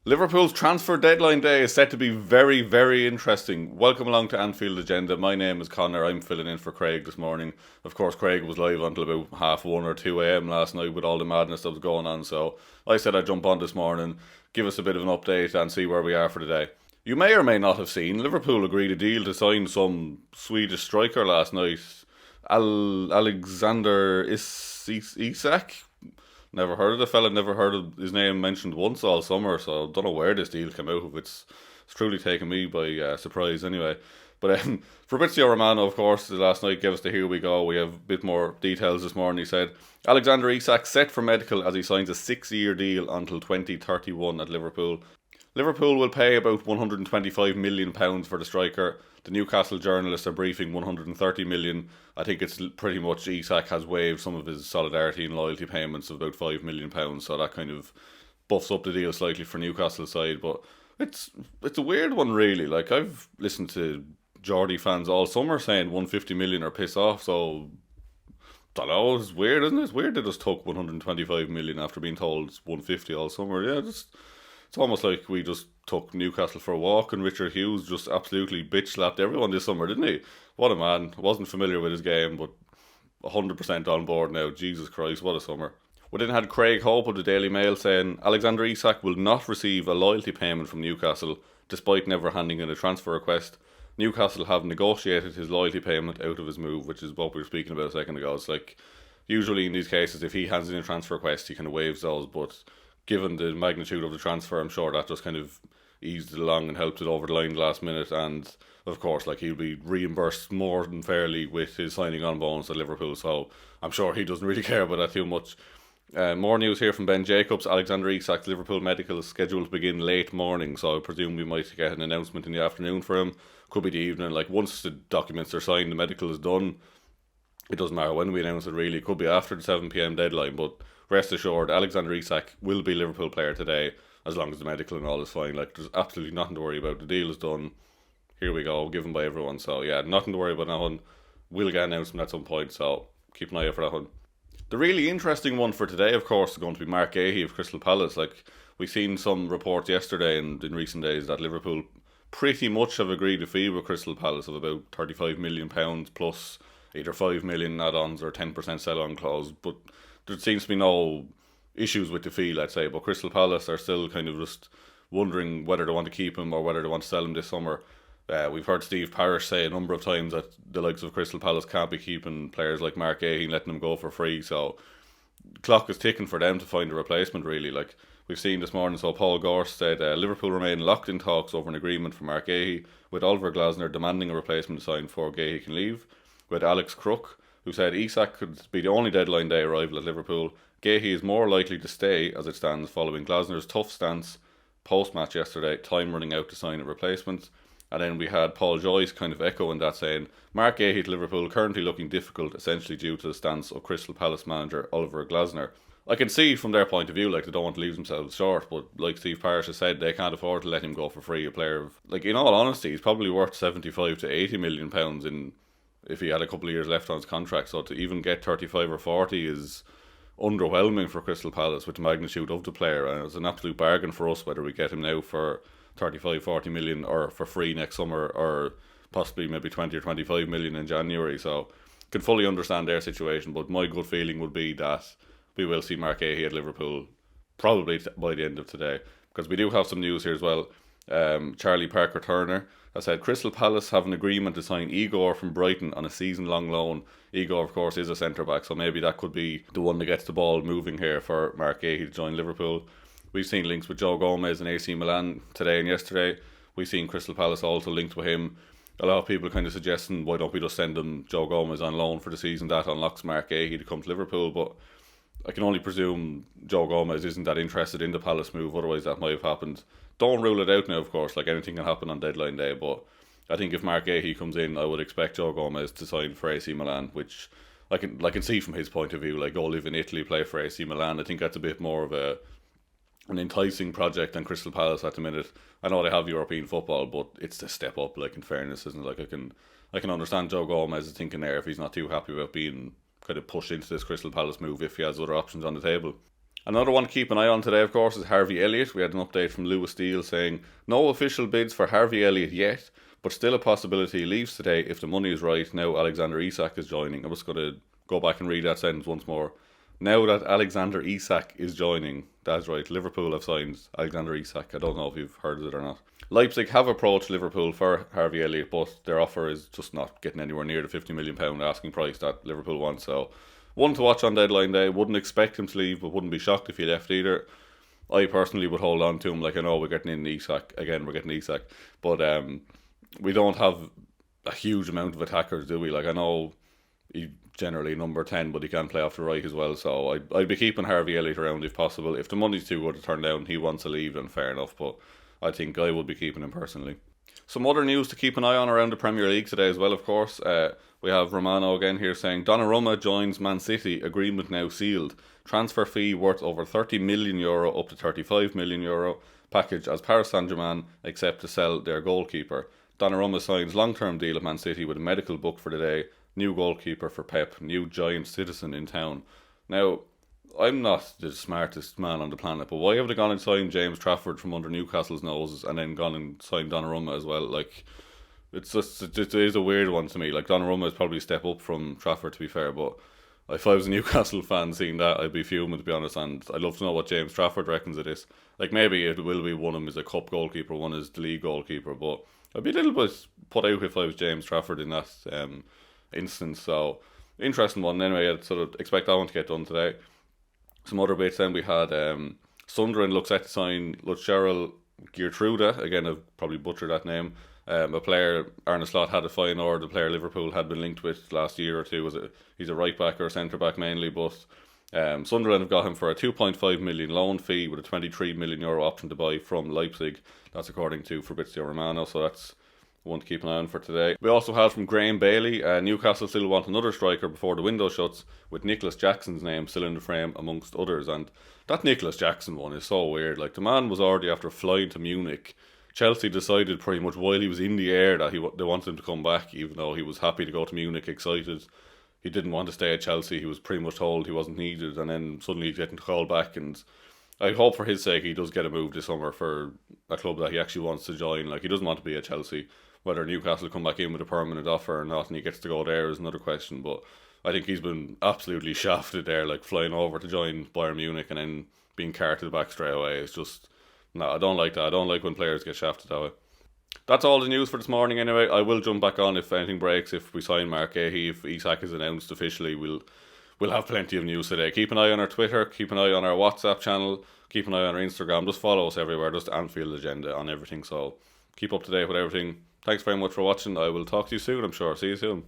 Liverpool's transfer deadline day is set to be very, very interesting. Welcome along to Anfield Agenda. My name is Conor. I'm filling in for Craig this morning. Of course, Craig was live until about 1:30 or 2 a.m. last night with all the madness that was going on. So I said I'd jump on this morning, give us a bit of an update and see where we are for the day. You may or may not have seen, Liverpool agreed a deal to sign some Swedish striker last night. Alexander Isak? Never heard of the fella, never heard of his name mentioned once all summer, so don't know where this deal came out of. It's truly taken me by surprise anyway. But Fabrizio Romano, of course, last night gave us the here we go. We have a bit more details this morning. He said, Alexander Isak set for medical as he signs a 6-year deal until 2031 at Liverpool. Liverpool will pay about £125 million for the striker. The Newcastle journalists are briefing £130 million. I think it's pretty much Isak has waived some of his solidarity and loyalty payments of about £5 million, so that kind of buffs up the deal slightly for Newcastle side. But it's a weird one, really. Like, I've listened to Geordie fans all summer saying 150 million or piss off, so don't know, it's weird, isn't it? It's weird they just took 125 million after being told it's 150 all summer. Yeah, it's almost like we just took Newcastle for a walk and Richard Hughes just absolutely bitch slapped everyone this summer, didn't he? What a man. Wasn't familiar with his game, but 100% on board now. Jesus Christ, what a summer. We then had Craig Hope of the Daily Mail saying Alexander Isak will not receive a loyalty payment from Newcastle despite never handing in a transfer request. Newcastle have negotiated his loyalty payment out of his move, which is what we were speaking about a second ago. It's like, usually in these cases, if he hands in a transfer request, he kind of waives those, but given the magnitude of the transfer, I'm sure that just kind of eased it along and helped it over the line last minute. And of course, like, he'll be reimbursed more than fairly with his signing on bonus at Liverpool, so I'm sure he doesn't really care about that too much. More news here from Ben Jacobs. Alexander Isak's Liverpool medical is scheduled to begin late morning, so I presume we might get an announcement in the afternoon for him. Could be the evening. Like, once the documents are signed, the medical is done. It doesn't matter when we announce it, really. It could be after the 7 p.m. deadline, but rest assured, Alexander Isak will be a Liverpool player today, as long as the medical and all is fine. Like, there's absolutely nothing to worry about. The deal is done. Here we go, given by everyone. So yeah, nothing to worry about that one. We'll get an announcement at some point, so keep an eye out for that one. The really interesting one for today, of course, is going to be Mark Guehi of Crystal Palace. Like, we've seen some reports yesterday and in recent days that Liverpool pretty much have agreed a fee with Crystal Palace of about £35 million plus either 5 million add-ons or 10% sell-on clause. But there seems to be no issues with the fee, let's say. But Crystal Palace are still kind of just wondering whether they want to keep him or whether they want to sell him this summer. We've heard Steve Parish say a number of times that the likes of Crystal Palace can't be keeping players like Mark Guehi and letting them go for free. So the clock is ticking for them to find a replacement, really. Like we've seen this morning, so Paul Gorst said Liverpool remain locked in talks over an agreement for Mark Guehi, with Oliver Glasner demanding a replacement to sign before Guehi can leave. With Alex Crook, who said Isak could be the only deadline day arrival at Liverpool. Guehi is more likely to stay as it stands following Glasner's tough stance post-match yesterday, time running out to sign a replacement. And then we had Paul Joyce kind of echoing that, saying Mark Guehi to Liverpool currently looking difficult, essentially due to the stance of Crystal Palace manager Oliver Glasner. I can see from their point of view, like, they don't want to leave themselves short, but like Steve Parish has said, they can't afford to let him go for free. A player of, like, in all honesty, he's probably worth 75 to 80 million pounds in if he had a couple of years left on his contract. So to even get 35 or 40 is underwhelming for Crystal Palace with the magnitude of the player, and it's an absolute bargain for us whether we get him now for 35-40 million or for free next summer, or possibly maybe 20 or 25 million in January. So can fully understand their situation, but my gut feeling would be that we will see Mark Guehi at Liverpool probably by the end of today, because we do have some news here as well. Charlie Parker Turner has said Crystal Palace have an agreement to sign Igor from Brighton on a season-long loan. Igor, of course, is a centre-back, so maybe that could be the one that gets the ball moving here for Mark Guehi to join Liverpool. We've seen links with Joe Gomez and AC Milan today and yesterday. We've seen Crystal Palace also linked with him. A lot of people kind of suggesting, why don't we just send them Joe Gomez on loan for the season? That unlocks Mark Guehi to come to Liverpool. But I can only presume Joe Gomez isn't that interested in the Palace move, otherwise that might have happened. Don't rule it out now, of course, like anything can happen on deadline day, but I think if Mark Guehi comes in, I would expect Joe Gomez to sign for AC Milan, which I can see from his point of view, like, go live in Italy, play for AC Milan. I think that's a bit more of an enticing project than Crystal Palace at the minute. I know they have European football, but it's a step up, like, in fairness, isn't it? Like, I can understand Joe Gomez is thinking there if he's not too happy about being kind of pushed into this Crystal Palace move if he has other options on the table. Another one to keep an eye on today, of course, is Harvey Elliott. We had an update from Lewis Steele saying no official bids for Harvey Elliott yet, but still a possibility he leaves today if the money is right. Now Alexander Isak is joining. I'm just going to go back and read that sentence once more. Now that Alexander Isak is joining, that's right, Liverpool have signed Alexander Isak. I don't know if you've heard of it or not. Leipzig have approached Liverpool for Harvey Elliott, but their offer is just not getting anywhere near the £50 million asking price that Liverpool want. So, one to watch on deadline day. Wouldn't expect him to leave, but wouldn't be shocked if he left either. I personally would hold on to him. Like, I know we're getting in Isak again. We're getting Isak, but we don't have a huge amount of attackers, do we? Like, I know he generally number 10, but he can play off the right as well. So I'd be keeping Harvey Elliott around if possible. If the money's too good to turn down, he wants to leave, then fair enough. But I think I would be keeping him personally. Some other news to keep an eye on around the Premier League today as well, of course. We have Romano again here saying Donnarumma joins Man City, agreement now sealed. Transfer fee worth over €30 million up to €35 million. Package as Paris Saint-Germain accept to sell their goalkeeper. Donnarumma signs long-term deal at Man City with a medical book for the day. New goalkeeper for Pep, new giant citizen in town. Now, I'm not the smartest man on the planet, but why have they gone and signed James Trafford from under Newcastle's noses and then gone and signed Donnarumma as well? Like, it is a weird one to me. Like, Donnarumma is probably a step up from Trafford, to be fair, but if I was a Newcastle fan seeing that, I'd be fuming, to be honest, and I'd love to know what James Trafford reckons of this. Like, maybe it will be one of them is a cup goalkeeper, one is the league goalkeeper, but I'd be a little bit put out if I was James Trafford in that instance. So, interesting one. Anyway, I'd sort of expect that one to get done today. Some other bits then, we had Sunderland looks set to sign Luchero Geertruida. Again, I've probably butchered that name. A player Arne Slot had a fine or the player Liverpool had been linked with last year or two. He's a right back or a centre back mainly, but Sunderland have got him for a 2.5 million loan fee with a €23 million option to buy from Leipzig. That's according to Fabrizio Romano, so that's one to keep an eye on for today. We also have from Graham Bailey, Newcastle still want another striker before the window shuts, with Nicholas Jackson's name still in the frame amongst others. And that Nicholas Jackson one is so weird. Like, the man was already after flying to Munich. Chelsea decided pretty much while he was in the air that they wanted him to come back, even though he was happy to go to Munich, excited. He didn't want to stay at Chelsea. He was pretty much told he wasn't needed, and then suddenly he's getting called back. And I hope for his sake he does get a move this summer for a club that he actually wants to join. Like, he doesn't want to be at Chelsea. Whether Newcastle come back in with a permanent offer or not and he gets to go there is another question, but I think he's been absolutely shafted there, like flying over to join Bayern Munich and then being carted back straight away. It's just, no, I don't like that. I don't like when players get shafted that way. That's all the news for this morning anyway. I will jump back on if anything breaks, if we sign Mark Guehi, if Isak is announced officially. We'll have plenty of news today. Keep an eye on our Twitter, keep an eye on our WhatsApp channel, keep an eye on our Instagram. Just follow us everywhere, just Anfield Agenda on everything. So keep up to date with everything. Thanks very much for watching. I will talk to you soon, I'm sure. See you soon.